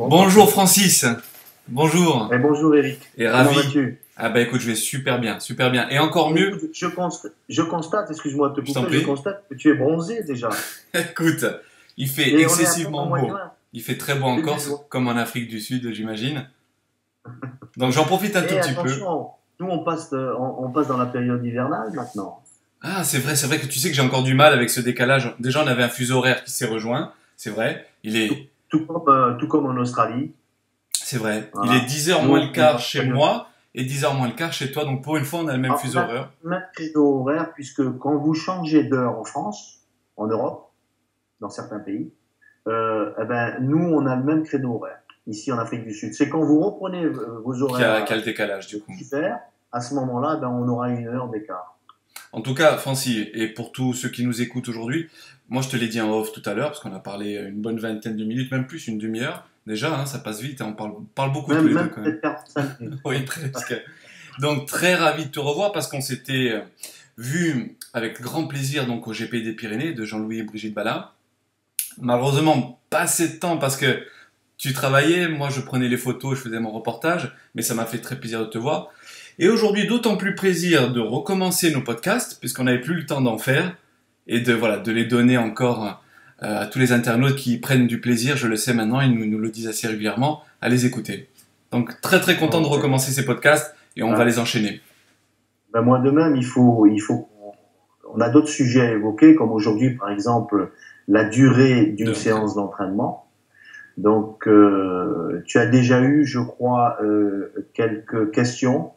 Bonjour Francis, bonjour, Et bonjour Eric, et comment ravi. vas-tu? Ah bah écoute, je vais super bien, super bien. Et encore mieux, Écoute, je constate, excuse-moi de te je t'en couper, je prie, constate que tu es bronzé déjà. écoute, il fait Et on est à peine en excessivement mois de beau. juin, Il fait très beau en début Corse, juin. comme en Afrique du Sud, j'imagine. Donc j'en profite un tout Et petit peu. attention, nous on passe dans la période hivernale maintenant. Ah, c'est vrai que tu sais que j'ai encore du mal avec ce décalage. Déjà, on avait un fuseau horaire qui s'est rejoint, c'est vrai. Tout, tout comme en Australie. C'est vrai. Il est Voilà. 10 heures Nous, moins le on est dans quart la chez période. moi et 10 heures moins le quart chez toi. Donc pour une fois, on a le même Alors, fuseau horaire. même créneau horaire, puisque quand vous changez d'heure en France, en Europe, dans certains pays, eh ben, nous on a le même créneau horaire, ici en Afrique du Sud. C'est quand vous reprenez vos horaires Qui a le décalage du coup. d'hiver, à ce moment-là, ben, on aura une heure d'écart. En tout cas, Francis, et pour tous ceux qui nous écoutent aujourd'hui, moi je te l'ai dit en off tout à l'heure, parce qu'on a parlé une bonne vingtaine de minutes, même plus, une demi-heure. Déjà, hein, ça passe vite, hein, parle beaucoup tous les deux Même quand même. peut-être 45 minutes. Oui, presque. Donc très ravi de te revoir parce qu'on s'était vu avec grand plaisir donc au GP des Pyrénées de Jean-Louis et Brigitte Ballard. Malheureusement, pas assez de temps parce que tu travaillais, moi je prenais les photos, je faisais mon reportage, mais ça m'a fait très plaisir de te voir. Et aujourd'hui, d'autant plus plaisir de recommencer nos podcasts, puisqu'on n'avait plus le temps d'en faire, et de, voilà, de les donner encore à tous les internautes qui prennent du plaisir, je le sais maintenant, ils nous le disent assez régulièrement, à les écouter. Donc très très content de Donc, recommencer ces podcasts, et on va ben, les enchaîner. ben, moi de même, on a d'autres sujets à évoquer, comme aujourd'hui, par exemple, la durée d'une séance d'entraînement. Donc, tu as déjà eu, je crois, quelques questions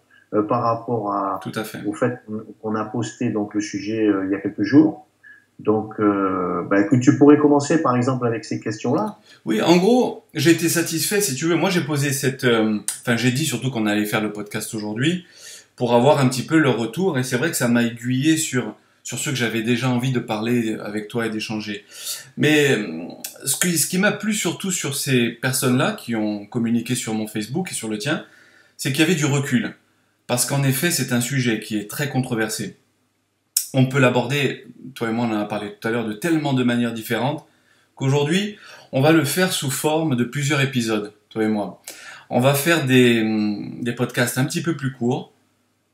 par rapport Tout à fait. au fait qu'on a posté donc le sujet il y a quelques jours. Donc, bah, écoute, tu pourrais commencer par exemple avec ces questions-là. Oui, en gros, j'ai été satisfait, si tu veux. Moi, j'ai posé cette... Enfin, j'ai dit surtout qu'on allait faire le podcast aujourd'hui pour avoir un petit peu le retour. Et c'est vrai que ça m'a aiguillé sur ce que j'avais déjà envie de parler avec toi et d'échanger. Mais ce qui m'a plu surtout sur ces personnes-là qui ont communiqué sur mon Facebook et sur le tien, c'est qu'il y avait du recul. Parce qu'en effet, c'est un sujet qui est très controversé. On peut l'aborder, toi et moi on en a parlé tout à l'heure, de tellement de manières différentes, qu'aujourd'hui, on va le faire sous forme de plusieurs épisodes, toi et moi. On va faire des podcasts un petit peu plus courts.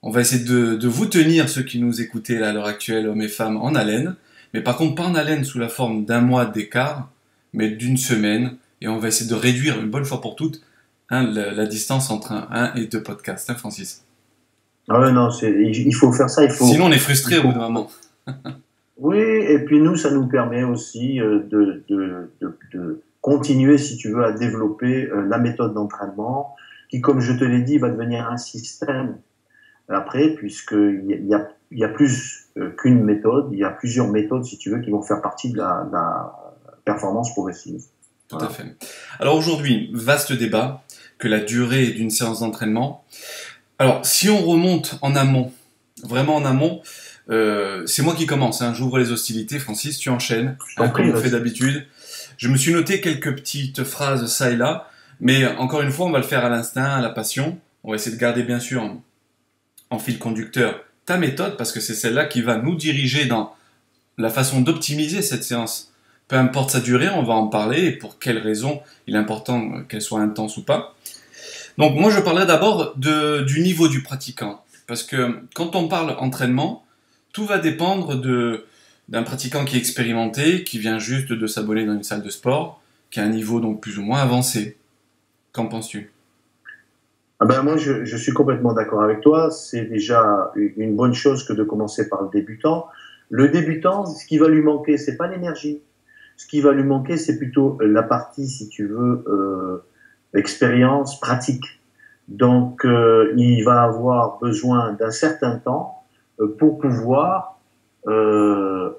On va essayer de vous tenir, ceux qui nous écoutez là, à l'heure actuelle, hommes et femmes, en haleine. Mais par contre, pas en haleine sous la forme d'un mois d'écart, mais d'une semaine. Et on va essayer de réduire une bonne fois pour toutes hein, la distance entre un et deux podcasts, hein, Francis. Ah ouais, non, il faut faire ça, Sinon, on est il frustré au bout faut, d'un moment. oui, et puis nous, ça nous permet aussi de continuer, si tu veux, à développer la méthode d'entraînement, qui, comme je te l'ai dit, va devenir un système après, il y a plus qu'une méthode, il y a plusieurs méthodes, si tu veux, qui vont faire partie de la performance progressive. Tout à Voilà. fait. Alors aujourd'hui, vaste débat que la durée d'une séance d'entraînement. Alors, si on remonte en amont, vraiment en amont, c'est moi qui commence. Hein, j'ouvre les hostilités, Francis, tu enchaînes, Je hein, t'en comme prie, on fait vas-y. d'habitude. Je me suis noté quelques petites phrases ça et là, mais encore une fois, on va le faire à l'instinct, à la passion. On va essayer de garder bien sûr en fil conducteur ta méthode, parce que c'est celle-là qui va nous diriger dans la façon d'optimiser cette séance. Peu importe sa durée, on va en parler et pour quelles raisons il est important qu'elle soit intense ou pas. Donc moi je parlerai d'abord du niveau du pratiquant. Parce que quand on parle entraînement, tout va dépendre d'un pratiquant qui est expérimenté, qui vient juste de s'abonner dans une salle de sport, qui a un niveau donc plus ou moins avancé. Qu'en penses-tu? Ah ben moi, je suis complètement d'accord avec toi. C'est déjà une bonne chose que de commencer par le débutant. Le débutant, ce qui va lui manquer, c'est pas l'énergie. Ce qui va lui manquer, c'est plutôt la partie, si tu veux, expérience pratique. Donc, il va avoir besoin d'un certain temps pour pouvoir euh,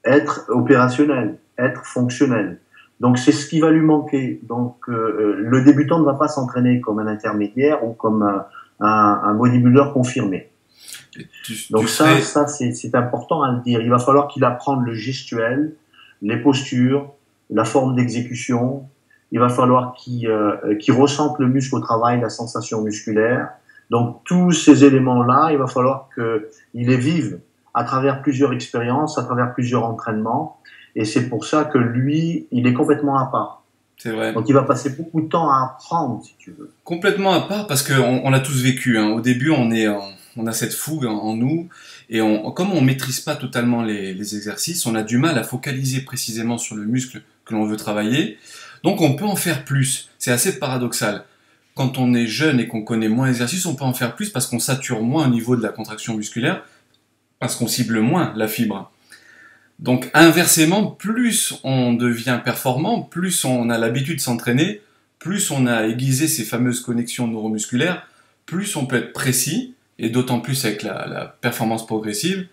être opérationnel, être fonctionnel. Donc c'est ce qui va lui manquer. Donc le débutant ne va pas s'entraîner comme un intermédiaire ou comme un bodybuilder confirmé. Tu Donc serais... ça c'est important à le dire. Il va falloir qu'il apprenne le gestuel, les postures, la forme d'exécution. Il va falloir qu'il ressente le muscle au travail, la sensation musculaire. Donc tous ces éléments-là, il va falloir qu'il les vive à travers plusieurs expériences, à travers plusieurs entraînements. Et c'est pour ça que lui, il est complètement à part. C'est vrai. Donc il va passer beaucoup de temps à apprendre, si tu veux. Complètement à part parce qu'on l'a tous vécu. Hein. Au début, on a cette fougue en nous et comme on maîtrise pas totalement les exercices, on a du mal à focaliser précisément sur le muscle que l'on veut travailler. Donc on peut en faire plus. C'est assez paradoxal. Quand on est jeune et qu'on connaît moins l'exercice, on peut en faire plus parce qu'on sature moins au niveau de la contraction musculaire, parce qu'on cible moins la fibre. Donc inversement, plus on devient performant, plus on a l'habitude de s'entraîner, plus on a aiguisé ces fameuses connexions neuromusculaires, plus on peut être précis, et d'autant plus avec la performance progressive,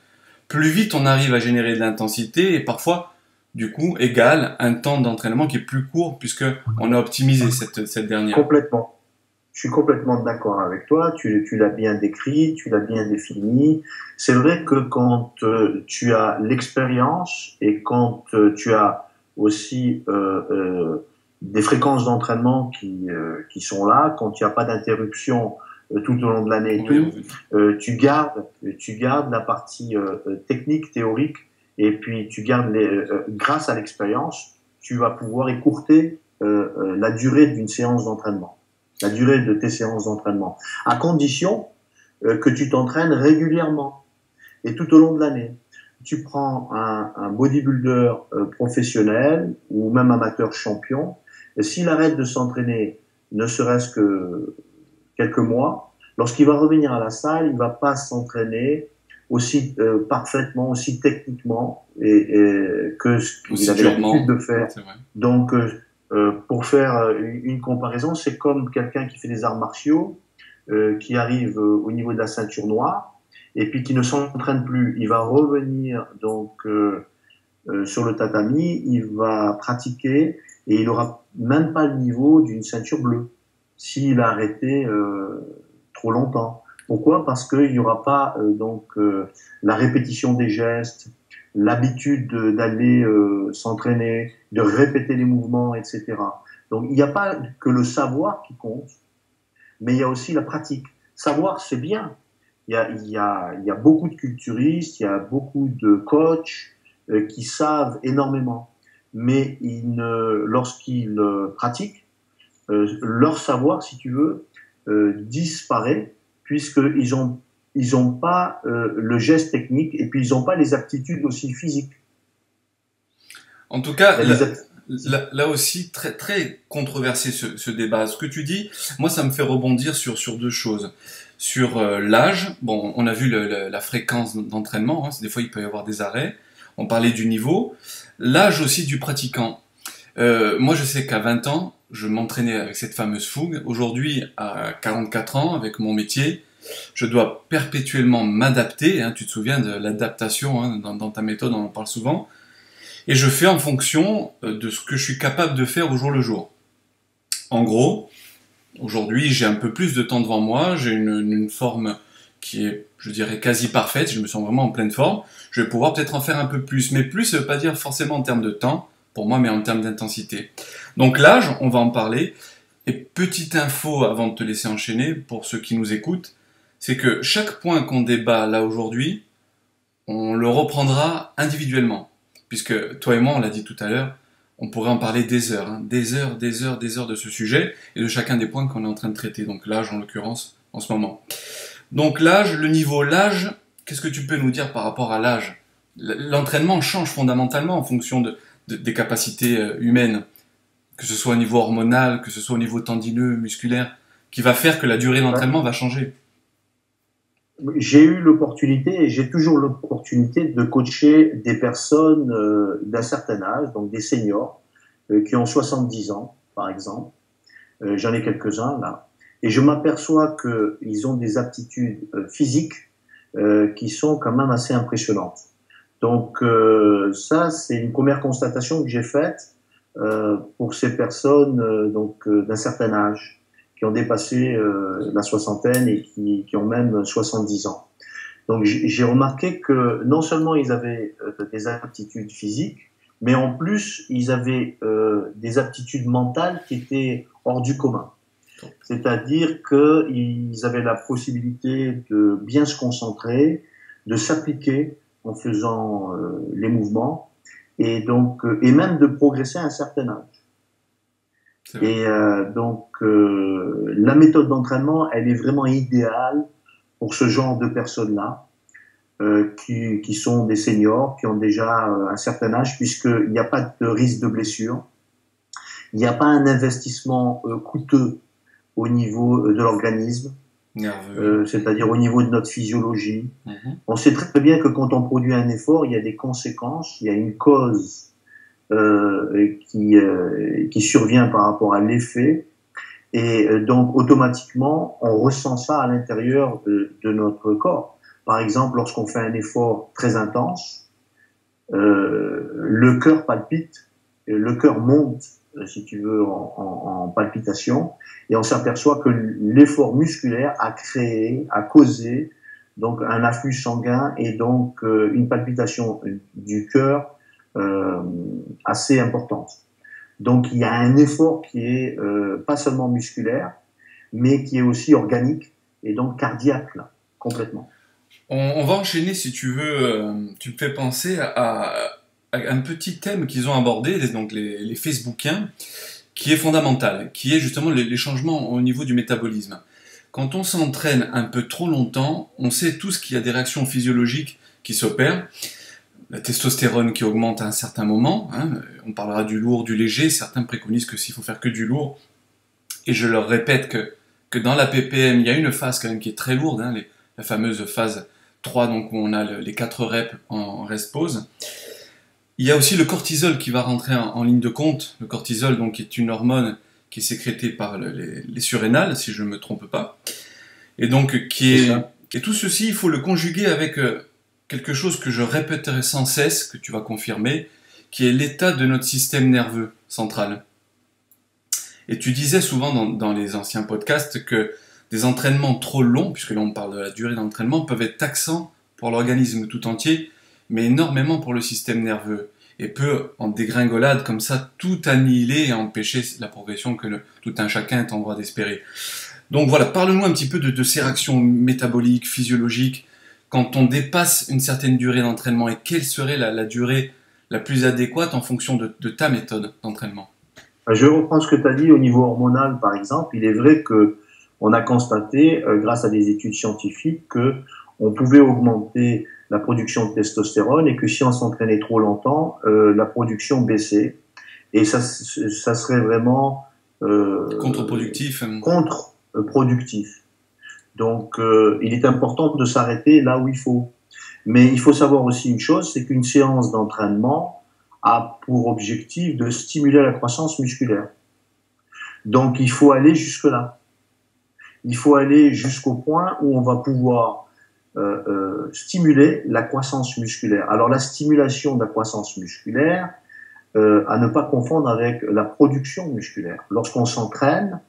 plus vite on arrive à générer de l'intensité et parfois, du coup, égale un temps d'entraînement qui est plus court puisque on a optimisé cette dernière. Complètement. Je suis complètement d'accord avec toi, tu l'as bien décrit, tu l'as bien défini. C'est vrai que quand tu as l'expérience et quand tu as aussi des fréquences d'entraînement qui sont là, quand il n'y a pas d'interruption tout au long de l'année et tout, tu gardes la partie technique, théorique, et puis tu gardes grâce à l'expérience, tu vas pouvoir écourter la durée d'une séance d'entraînement. La durée de tes séances d'entraînement, à condition que tu t'entraînes régulièrement et tout au long de l'année. Tu prends un bodybuilder professionnel ou même amateur champion, et s'il arrête de s'entraîner ne serait-ce que quelques mois, lorsqu'il va revenir à la salle, il va pas s'entraîner aussi parfaitement, aussi techniquement que ce qu'il avait l'habitude de faire. Donc pour faire une comparaison, c'est comme quelqu'un qui fait des arts martiaux, qui arrive au niveau de la ceinture noire, et puis qui ne s'entraîne plus. Il va revenir donc sur le tatami, il va pratiquer, et il n'aura même pas le niveau d'une ceinture bleue, s'il a arrêté trop longtemps. Pourquoi? Parce qu'il n'y aura pas la répétition des gestes, l'habitude d'aller s'entraîner, de répéter les mouvements, etc. Donc il n'y a pas que le savoir qui compte, mais il y a aussi la pratique. Savoir, c'est bien. Il y a beaucoup de culturistes, il y a beaucoup de coachs qui savent énormément, mais lorsqu'ils pratiquent, leur savoir, si tu veux, disparaît, puisqu'ils ont pas le geste technique et puis ils n'ont pas les aptitudes aussi physiques. En tout cas, là aussi, très, très controversé ce débat. Ce que tu dis, moi, ça me fait rebondir sur deux choses. Sur l'âge, bon, on a vu la fréquence d'entraînement, hein, des fois il peut y avoir des arrêts. On parlait du niveau. L'âge aussi du pratiquant. Moi, je sais qu'à 20 ans, je m'entraînais avec cette fameuse fougue. Aujourd'hui, à 44 ans, avec mon métier, je dois perpétuellement m'adapter. Hein, tu te souviens de l'adaptation, hein, dans ta méthode, on en parle souvent. Et je fais en fonction de ce que je suis capable de faire au jour le jour. En gros, aujourd'hui, j'ai un peu plus de temps devant moi. J'ai une forme qui est, je dirais, quasi parfaite. Je me sens vraiment en pleine forme. Je vais pouvoir peut-être en faire un peu plus. Mais plus, ça ne veut pas dire forcément en termes de temps, pour moi, mais en termes d'intensité. Donc l'âge, on va en parler. Et petite info avant de te laisser enchaîner, pour ceux qui nous écoutent, c'est que chaque point qu'on débat là aujourd'hui, on le reprendra individuellement. Puisque toi et moi, on l'a dit tout à l'heure, on pourrait en parler des heures, hein, des heures de ce sujet, et de chacun des points qu'on est en train de traiter. Donc l'âge, en l'occurrence, en ce moment. Donc l'âge, le niveau, l'âge, qu'est-ce que tu peux nous dire par rapport à l'âge? L'entraînement change fondamentalement en fonction des capacités humaines, que ce soit au niveau hormonal, que ce soit au niveau tendineux, musculaire, qui va faire que la durée d'entraînement va changer. J'ai eu l'opportunité et j'ai toujours l'opportunité de coacher des personnes d'un certain âge, donc des seniors, qui ont 70 ans, par exemple. J'en ai quelques-uns là. Et je m'aperçois qu'ils ont des aptitudes physiques qui sont quand même assez impressionnantes. Donc ça, c'est une première constatation que j'ai faite pour ces personnes d'un certain âge, qui ont dépassé la soixantaine et qui ont même 70 ans. Donc j'ai remarqué que non seulement ils avaient des aptitudes physiques, mais en plus ils avaient des aptitudes mentales qui étaient hors du commun. C'est-à-dire qu'ils avaient la possibilité de bien se concentrer, de s'appliquer en faisant les mouvements, et même de progresser à un certain âge. Et donc, la méthode d'entraînement, elle est vraiment idéale pour ce genre de personnes-là, qui sont des seniors, qui ont déjà un certain âge, puisqu'il n'y a pas de risque de blessure. Il n'y a pas un investissement coûteux au niveau de l'organisme, c'est-à-dire au niveau de notre physiologie. On sait très bien que quand on produit un effort, il y a des conséquences, il y a une cause qui survient par rapport à l'effet, et donc automatiquement on ressent ça à l'intérieur de notre corps. Par exemple, lorsqu'on fait un effort très intense, le cœur palpite, le cœur monte, si tu veux, en palpitation, et on s'aperçoit que l'effort musculaire a causé donc un afflux sanguin et donc une palpitation du cœur assez importante. Donc il y a un effort qui est pas seulement musculaire, mais qui est aussi organique et donc cardiaque, là, complètement. On va enchaîner, si tu veux. Tu me fais penser à un petit thème qu'ils ont abordé, donc les Facebookiens, qui est fondamental, qui est justement les changements au niveau du métabolisme. Quand on s'entraîne un peu trop longtemps, on sait tous qu'il y a des réactions physiologiques qui s'opèrent. La testostérone qui augmente à un certain moment, hein, on parlera du lourd, du léger, certains préconisent que s'il faut faire que du lourd, et je leur répète que dans la PPM, il y a une phase quand même qui est très lourde, hein, la fameuse phase 3, donc où on a les 4 reps en rest pause. Il y a aussi le cortisol qui va rentrer en ligne de compte. Le cortisol, donc, est une hormone qui est sécrétée par les surrénales, si je ne me trompe pas. Et donc, et tout ceci, il faut le conjuguer avec quelque chose que je répéterai sans cesse, que tu vas confirmer, qui est l'état de notre système nerveux central. Et tu disais souvent dans les anciens podcasts que des entraînements trop longs, puisque là on parle de la durée d'entraînement, peuvent être taxants pour l'organisme tout entier, mais énormément pour le système nerveux, et peut, en dégringolade comme ça, tout annihiler et empêcher la progression que tout un chacun est en droit d'espérer. Donc voilà, parle-nous un petit peu de ces réactions métaboliques, physiologiques, quand on dépasse une certaine durée d'entraînement, et quelle serait la durée la plus adéquate en fonction de ta méthode d'entraînement? Je reprends ce que tu as dit au niveau hormonal, par exemple. Il est vrai que on a constaté, grâce à des études scientifiques, que on pouvait augmenter la production de testostérone et que si on s'entraînait trop longtemps, la production baissait. Et ça serait vraiment contre-productif. Contre-productif. Donc, il est important de s'arrêter là où il faut. Mais il faut savoir aussi une chose, c'est qu'une séance d'entraînement a pour objectif de stimuler la croissance musculaire. Donc, il faut aller jusque-là. Il faut aller jusqu'au point où on va pouvoir stimuler la croissance musculaire. Alors, la stimulation de la croissance musculaire, à ne pas confondre avec la production musculaire. Lorsqu'on s'entraîne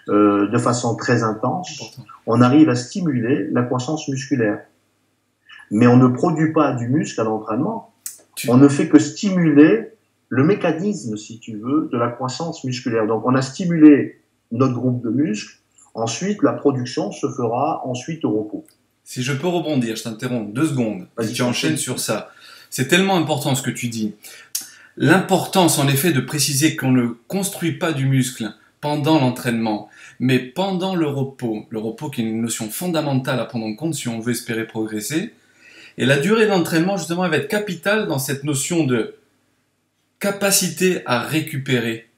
de façon très intense, on arrive à stimuler la croissance musculaire. Mais on ne produit pas du muscle à l'entraînement. On ne fait que stimuler le mécanisme, si tu veux, de la croissance musculaire. Donc, on a stimulé notre groupe de muscles. Ensuite, la production se fera ensuite au repos. Si je peux rebondir, je t'interromps 2 secondes. Si tu enchaînes sur ça. C'est tellement important ce que tu dis. L'importance, en effet, de préciser qu'on ne construit pas du muscle pendant l'entraînement, mais pendant le repos qui est une notion fondamentale à prendre en compte si on veut espérer progresser. Et la durée d'entraînement, justement, elle va être capitale dans cette notion de capacité à récupérer,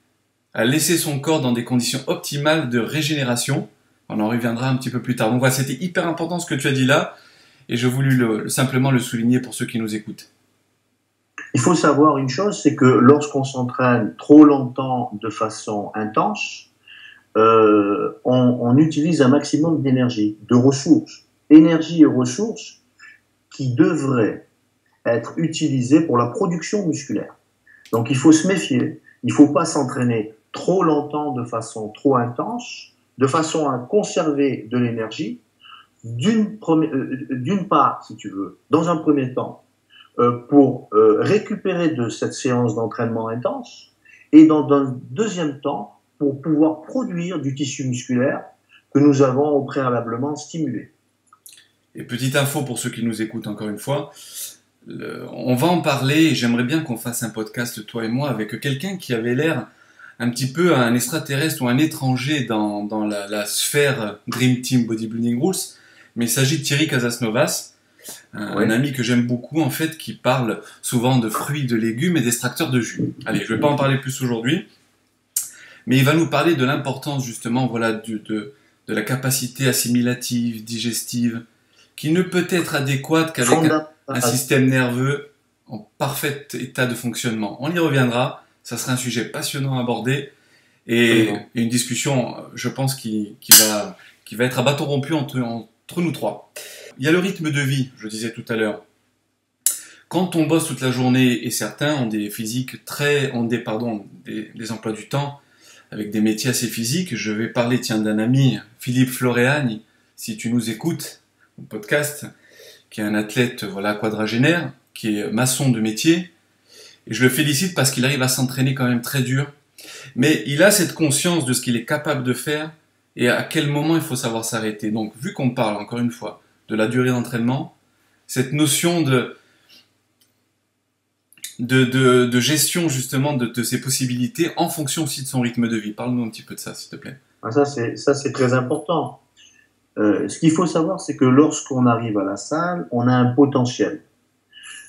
à laisser son corps dans des conditions optimales de régénération. On en reviendra un petit peu plus tard. Donc voilà, c'était hyper important ce que tu as dit là, et je voulais simplement le souligner pour ceux qui nous écoutent. Il faut savoir une chose, c'est que lorsqu'on s'entraîne trop longtemps de façon intense, on utilise un maximum d'énergie, de ressources. Énergie et ressources qui devraient être utilisées pour la production musculaire. Donc il faut se méfier, il ne faut pas s'entraîner trop longtemps de façon trop intense, de façon à conserver de l'énergie, d'une part, si tu veux, dans un premier temps, pour récupérer de cette séance d'entraînement intense, et dans un deuxième temps, pour pouvoir produire du tissu musculaire que nous avons au préalablement stimulé. Et petite info pour ceux qui nous écoutent encore une fois, on va en parler et j'aimerais bien qu'on fasse un podcast, toi et moi, avec quelqu'un qui avait l'air un petit peu un extraterrestre ou un étranger dans la sphère Dream Team Bodybuilding Rules, mais il s'agit de Thierry Casasnovas, un ami que j'aime beaucoup en fait, qui parle souvent de fruits, de légumes et d'extracteurs de jus. Allez, je ne vais pas en parler plus aujourd'hui, mais il va nous parler de l'importance justement voilà, de la capacité assimilative, digestive, qui ne peut être adéquate qu'avec un système nerveux en parfait état de fonctionnement. On y reviendra, ça sera un sujet passionnant à aborder et une discussion, je pense, qui va être à bâton rompu entre nous trois. Il y a le rythme de vie, je disais tout à l'heure. Quand on bosse toute la journée, et certains ont des physiques des emplois du temps avec des métiers assez physiques, je vais parler d'un ami, Philippe Floréagne, si tu nous écoutes, au podcast, qui est un athlète quadragénaire, qui est maçon de métier, et je le félicite parce qu'il arrive à s'entraîner quand même très dur, mais il a cette conscience de ce qu'il est capable de faire et à quel moment il faut savoir s'arrêter. Donc, vu qu'on parle, encore une fois, de la durée d'entraînement, cette notion de gestion justement de ses possibilités en fonction aussi de son rythme de vie. Parle-nous un petit peu de ça, s'il te plaît. Ça, c'est très important. Ce qu'il faut savoir, c'est que lorsqu'on arrive à la salle, on a un potentiel.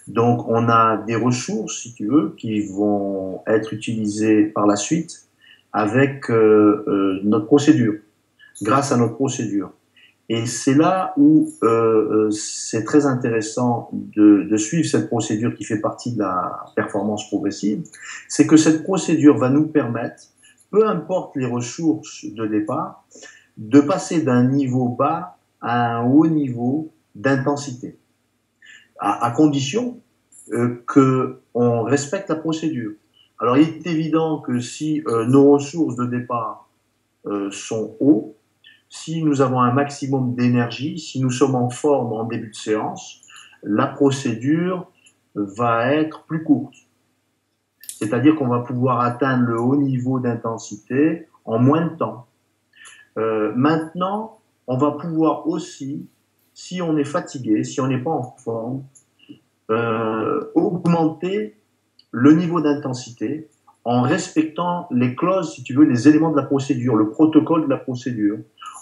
Donc, on a des ressources, si tu veux, qui vont être utilisées par la suite avec notre procédure, grâce à notre procédure. Et c'est là où c'est très intéressant de suivre cette procédure qui fait partie de la performance progressive. C'est que cette procédure va nous permettre, peu importe les ressources de départ, de passer d'un niveau bas à un haut niveau d'intensité, à condition qu'on respecte la procédure. Alors, il est évident que si nos ressources de départ sont hautes, si nous avons un maximum d'énergie, si nous sommes en forme en début de séance, la procédure va être plus courte. C'est-à-dire qu'on va pouvoir atteindre le haut niveau d'intensité en moins de temps. Maintenant, on va pouvoir aussi, si on est fatigué, si on n'est pas en forme, augmenter le niveau d'intensité en respectant les clauses, si tu veux, les éléments de la procédure, le protocole de la procédure.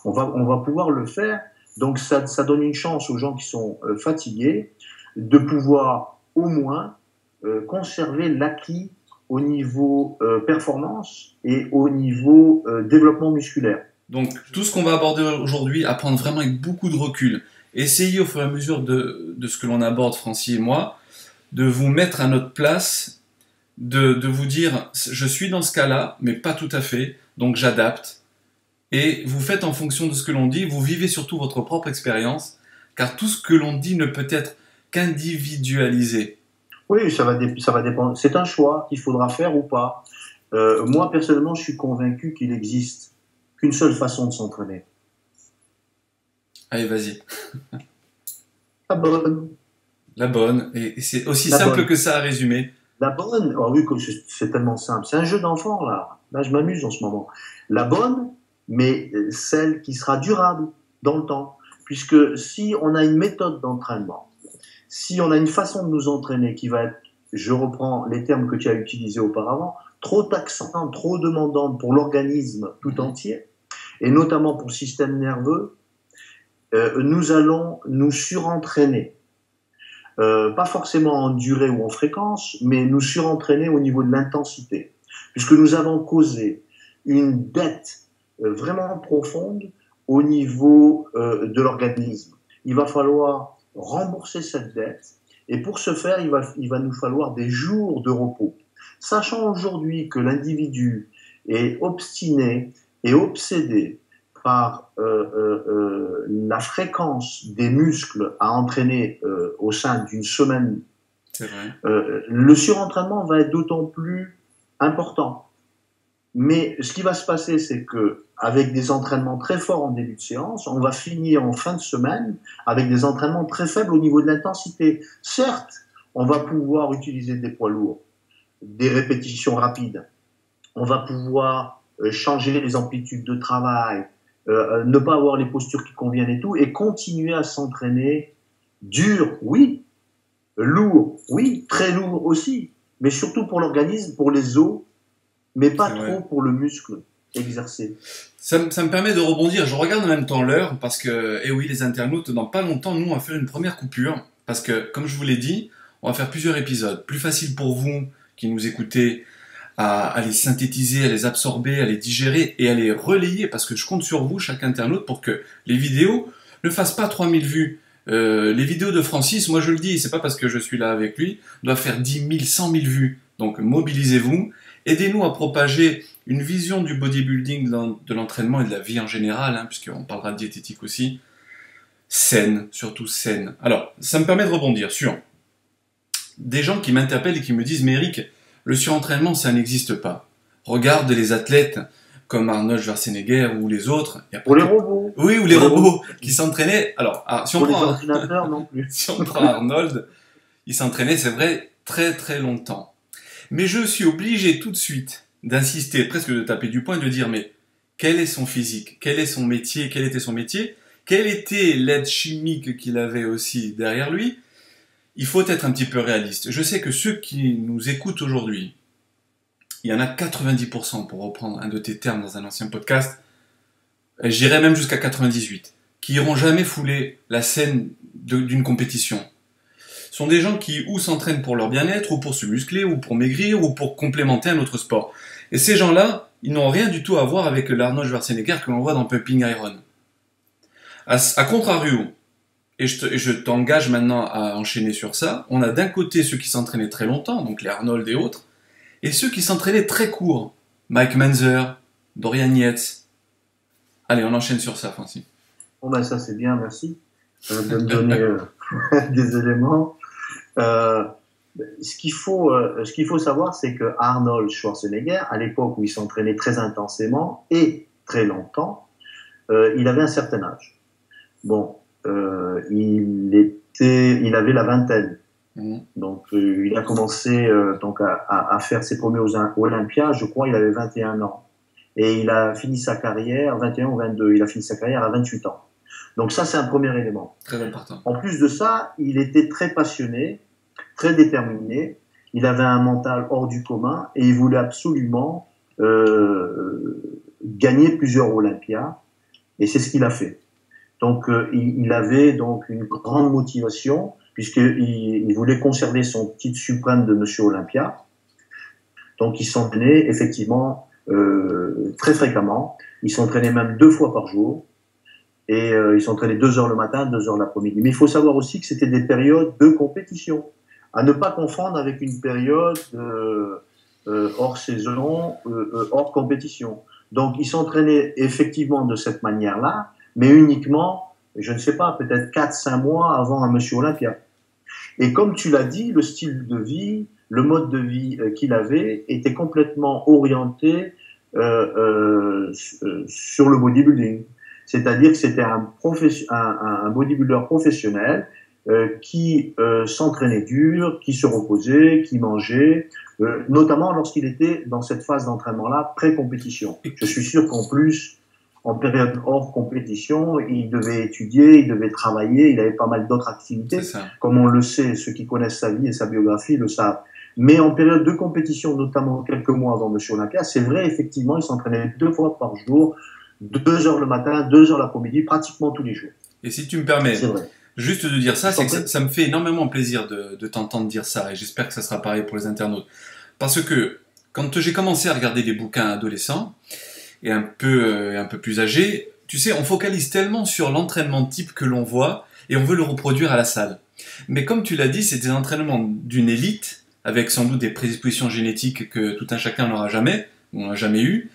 On va pouvoir le faire. Donc, ça donne une chance aux gens qui sont fatigués de pouvoir au moins conserver l'acquis au niveau performance et au niveau développement musculaire. Donc, tout ce qu'on va aborder aujourd'hui, à prendre vraiment avec beaucoup de recul. Essayez au fur et à mesure de ce que l'on aborde, Francis et moi, de vous mettre à notre place, de vous dire, je suis dans ce cas-là, mais pas tout à fait, donc j'adapte. Et vous faites en fonction de ce que l'on dit, vous vivez surtout votre propre expérience, car tout ce que l'on dit ne peut être qu'individualisé. Oui, ça va dépendre. C'est un choix qu'il faudra faire ou pas. Moi, personnellement, je suis convaincu qu'il existe qu'une seule façon de s'entraîner. Allez, vas-y. La bonne. La bonne. Et c'est aussi simple que ça à résumer. La bonne, oh oui, c'est tellement simple. C'est un jeu d'enfant, là. Là, je m'amuse en ce moment. La bonne, mais celle qui sera durable dans le temps. Puisque si on a une méthode d'entraînement, si on a une façon de nous entraîner qui va être, je reprends les termes que tu as utilisés auparavant, trop taxante, trop demandante pour l'organisme tout entier, et notamment pour le système nerveux, nous allons nous surentraîner. Pas forcément en durée ou en fréquence, mais nous surentraîner au niveau de l'intensité, puisque nous avons causé une dette vraiment profonde au niveau de l'organisme. Il va falloir rembourser cette dette, et pour ce faire, il va nous falloir des jours de repos. Sachant aujourd'hui que l'individu est obstiné et obsédé par la fréquence des muscles à entraîner au sein d'une semaine, c'est vrai. Le surentraînement va être d'autant plus important. Mais ce qui va se passer, c'est que avec des entraînements très forts en début de séance, on va finir en fin de semaine avec des entraînements très faibles au niveau de l'intensité. Certes, on va pouvoir utiliser des poids lourds, des répétitions rapides, on va pouvoir changer les amplitudes de travail, ne pas avoir les postures qui conviennent et tout, et continuer à s'entraîner dur, oui, lourd, oui, très lourd aussi, mais surtout pour l'organisme, pour les os, mais pas trop pour le muscle exercé. Ça me permet de rebondir. Je regarde en même temps l'heure parce que, eh oui, les internautes, dans pas longtemps, nous, on va faire une première coupure. Parce que, comme je vous l'ai dit, on va faire plusieurs épisodes. Plus facile pour vous qui nous écoutez à les synthétiser, à les absorber, à les digérer et à les relayer. Parce que je compte sur vous, chaque internaute, pour que les vidéos ne fassent pas 3000 vues. Les vidéos de Francis, moi je le dis, c'est pas parce que je suis là avec lui, doivent faire 10 000, 100 000 vues. Donc mobilisez-vous. Aidez-nous à propager une vision du bodybuilding, de l'entraînement et de la vie en général, hein, puisqu'on parlera de diététique aussi, saine, surtout saine. Alors, ça me permet de rebondir sur des gens qui m'interpellent et qui me disent « Mais Eric, le surentraînement, ça n'existe pas. Regarde les athlètes comme Arnold Schwarzenegger ou les autres. » Ou les robots. Oui, ou les robots qui s'entraînaient. Alors, si on les prend ordinateurs non plus. Si on prend Arnold, il s'entraînait, c'est vrai, très très longtemps. Mais je suis obligé tout de suite d'insister, presque de taper du poing, de dire mais quel est son physique, quel est son métier, quel était son métier, quelle était l'aide chimique qu'il avait aussi derrière lui. Il faut être un petit peu réaliste. Je sais que ceux qui nous écoutent aujourd'hui, il y en a 90%, pour reprendre un de tes termes dans un ancien podcast, j'irais même jusqu'à 98%, qui n'iront jamais fouler la scène d'une compétition. Ce sont des gens qui ou s'entraînent pour leur bien-être, ou pour se muscler, ou pour maigrir, ou pour complémenter un autre sport. Et ces gens-là, ils n'ont rien du tout à voir avec l'Arnold Schwarzenegger que l'on voit dans Pumping Iron. À contrario, et je t'engage maintenant à enchaîner sur ça, on a d'un côté ceux qui s'entraînaient très longtemps, donc les Arnold et autres, et ceux qui s'entraînaient très court. Mike Manzer, Dorian Yates. Allez, on enchaîne sur ça, Francis. Bon ben ça c'est bien, merci de me donner des éléments. Ce qu'il faut savoir, c'est que Arnold Schwarzenegger, à l'époque où il s'entraînait très intensément et très longtemps, il avait un certain âge. Bon, il avait la vingtaine. Donc, il a commencé donc à faire ses premiers Olympiades, je crois, il avait 21 ans. Et il a fini sa carrière, 21 ou 22, il a fini sa carrière à 28 ans. Donc ça, c'est un premier élément. Très important. En plus de ça, il était très passionné, très déterminé, il avait un mental hors du commun et il voulait absolument gagner plusieurs Olympiades et c'est ce qu'il a fait. Donc il avait donc une grande motivation puisqu'il voulait conserver son titre suprême de Monsieur Olympia. Donc il s'entraînait effectivement très fréquemment, il s'entraînait même 2 fois par jour. Et il s'entraînait 2 heures le matin, 2 heures l'après-midi. Mais il faut savoir aussi que c'était des périodes de compétition, à ne pas confondre avec une période hors saison, hors compétition. Donc il s'entraînait effectivement de cette manière-là, mais uniquement, je ne sais pas, peut-être 4-5 mois avant un Monsieur Olympia. Et comme tu l'as dit, le style de vie, le mode de vie qu'il avait était complètement orienté sur le bodybuilding. C'est-à-dire que c'était un bodybuilder professionnel qui s'entraînait dur, qui se reposait, qui mangeait, notamment lorsqu'il était dans cette phase d'entraînement-là, pré-compétition. Je suis sûr qu'en plus, en période hors compétition, il devait étudier, il devait travailler, il avait pas mal d'autres activités. Comme on le sait, ceux qui connaissent sa vie et sa biographie le savent. Mais en période de compétition, notamment quelques mois avant Monsieur Olympia, c'est vrai, effectivement, il s'entraînait 2 fois par jour, 2 heures le matin, 2 heures l'après-midi, pratiquement tous les jours. Et si tu me permets, juste de dire ça, c'est que ça me fait énormément plaisir de t'entendre dire ça, et j'espère que ça sera pareil pour les internautes. Parce que quand j'ai commencé à regarder des bouquins adolescents, et un peu plus âgés, tu sais, on focalise tellement sur l'entraînement type que l'on voit, et on veut le reproduire à la salle. Mais comme tu l'as dit, c'est des entraînements d'une élite, avec sans doute des prédispositions génétiques que tout un chacun n'aura jamais, ou n'a jamais eu,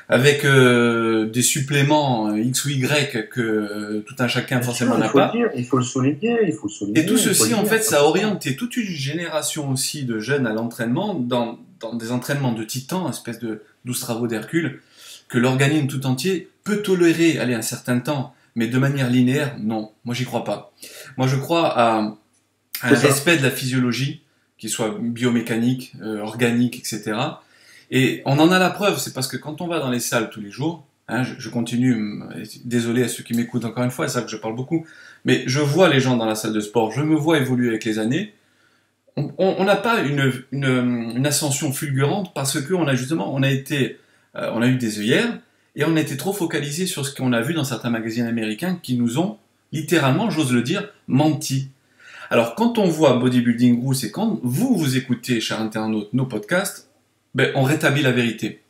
avec des suppléments X ou Y que tout un chacun forcément n'a pas. Il faut le souligner. Et tout ceci, en fait, ça a orienté toute une génération aussi de jeunes à l'entraînement, dans des entraînements de titans, espèce de 12 travaux d'Hercule, que l'organisme tout entier peut tolérer, un certain temps, mais de manière linéaire, non. Moi, j'y crois pas. Moi, je crois à un respect de la physiologie, qu'il soit biomécanique, organique, etc., et on en a la preuve, c'est parce que quand on va dans les salles tous les jours, je continue, désolé à ceux qui m'écoutent encore une fois, c'est ça que je parle beaucoup, mais je vois les gens dans la salle de sport, je me vois évoluer avec les années, on n'a pas une ascension fulgurante parce que on a eu des œillères et on a été trop focalisé sur ce qu'on a vu dans certains magazines américains qui nous ont littéralement, j'ose le dire, menti. Alors, quand on voit Bodybuilding Rules et quand vous écoutez, chers internautes, nos podcasts, ben, on rétablit la vérité.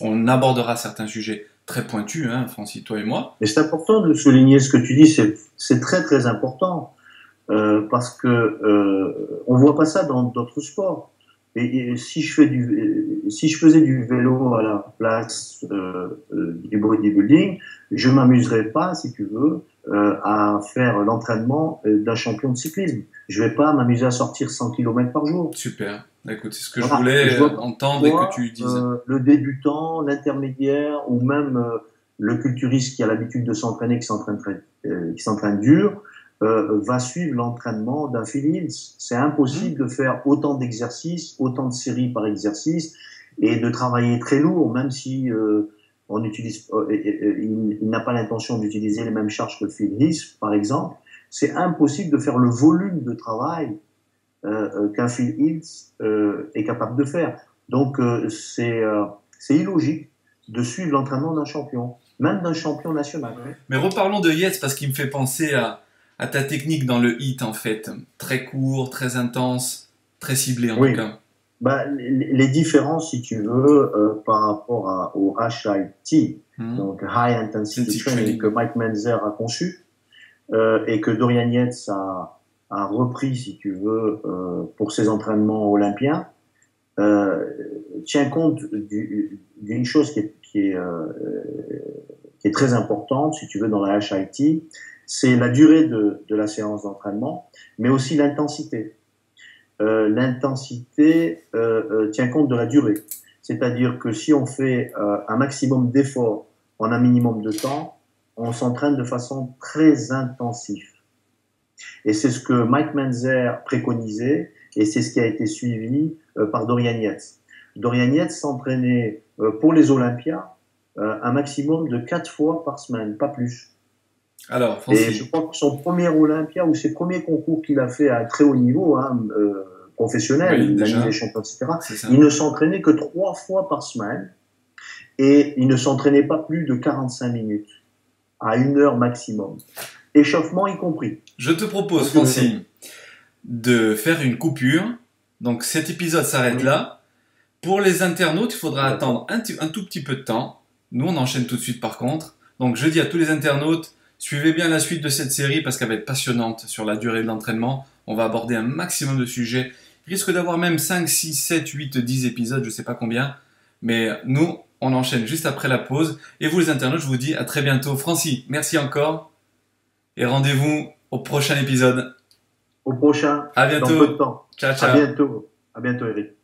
On abordera certains sujets très pointus, hein, Francis, toi et moi. Mais c'est important de souligner ce que tu dis, c'est très très important, parce que on voit pas ça dans d'autres sports. Et si je faisais du vélo à la place du bodybuilding, je m'amuserais pas, si tu veux, à faire l'entraînement d'un champion de cyclisme. Je vais pas m'amuser à sortir 100 km par jour. Super. Écoute, c'est ce que je voulais entendre et que tu dises. Le débutant, l'intermédiaire ou même le culturiste qui a l'habitude de s'entraîner, qui s'entraîne dur, va suivre l'entraînement d'un Phil Heath. C'est impossible de faire autant d'exercices, autant de séries par exercice et de travailler très lourd, même si on utilise, il n'a pas l'intention d'utiliser les mêmes charges que Phil Heath, par exemple. C'est impossible de faire le volume de travail qu'un Phil Heath est capable de faire. Donc c'est illogique de suivre l'entraînement d'un champion, même d'un champion national. Mais reparlons de Yates parce qu'il me fait penser à ta technique dans le HIIT en fait. Très court, très intense, très ciblé en tout cas. Bah, les différences, si tu veux, par rapport au HIIT, donc High Intensity Training, que Mike Menzer a conçu et que Dorian Yates a repris, si tu veux, pour ses entraînements olympiens, tient compte d'une chose qui est très importante, si tu veux, dans la HIIT, c'est la durée de la séance d'entraînement, mais aussi l'intensité. L'intensité tient compte de la durée. C'est-à-dire que si on fait un maximum d'efforts en un minimum de temps, on s'entraîne de façon très intensive. Et c'est ce que Mike Menzer préconisait, et c'est ce qui a été suivi par Dorian Yates. Dorian Yates s'entraînait pour les Olympias un maximum de 4 fois par semaine, pas plus. Alors, Francis. Et je crois que son premier Olympia ou ses premiers concours qu'il a fait à très haut niveau, professionnel, oui, il a mis les champions, etc., il ne s'entraînait que 3 fois par semaine et il ne s'entraînait pas plus de 45 minutes, à 1 heure maximum. Échauffement y compris. Je te propose, Francis, de faire une coupure. Donc cet épisode s'arrête là. Pour les internautes, il faudra attendre un tout petit peu de temps. Nous, on enchaîne tout de suite par contre. Donc je dis à tous les internautes, suivez bien la suite de cette série parce qu'elle va être passionnante sur la durée de l'entraînement. On va aborder un maximum de sujets. Il risque d'avoir même 5, 6, 7, 8, 10 épisodes, je ne sais pas combien. Mais nous, on enchaîne juste après la pause. Et vous les internautes, je vous dis à très bientôt. Francis, merci encore. Et rendez-vous au prochain épisode. Au prochain. À bientôt. Dans peu de temps. Ciao, ciao. À bientôt. À bientôt, Eric.